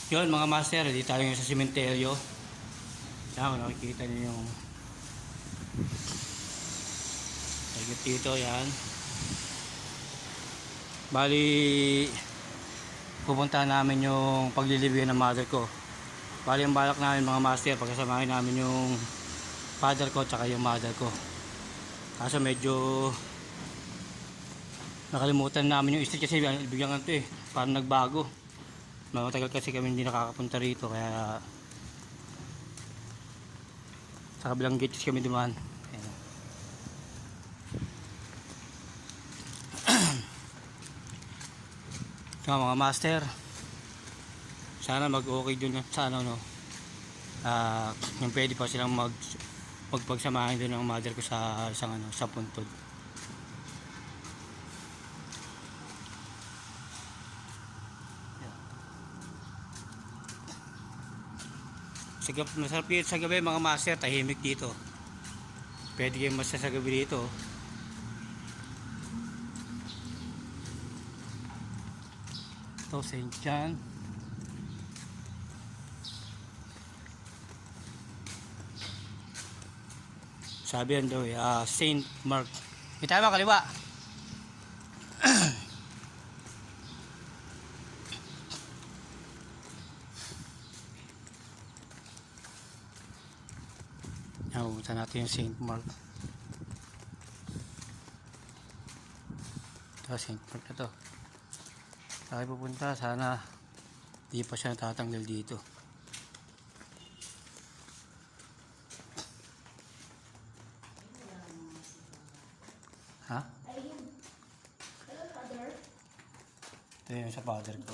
Yun mga master, dito tayo ngayon sa sementeryo. Yan, kung nakikita nyo yung tagit dito, yan. Bali, pupuntahan namin yung paglilibyan ng mother ko. Bali, yung balak namin mga master, pagkasamahin namin yung father ko tsaka yung mother ko. Kaso medyo nakalimutan namin yung street kasi bigyan ganito eh, parang nagbago. Matagal kasi kami hindi nakakapunta rito, kaya sa kabilang gate kami dumaan. Ayan. So, mga master, sana mag-okay dun sa ano, no, yung pwede pa silang magpagsamahin dun ng mother ko sa isang ano, sa puntod. Masarap dito sa gabi mga master, tahimik dito. Pwede kayong masa sa gabi dito. Ito St. John. Sabi yan daw eh, St. Mark. May tama kaliwa. Pupunta natin yung St. Mark. Ito St. Mark na to. Tayo pupunta, sana di pa siya natatanggal dito. Ha? Ito yung sa father ko.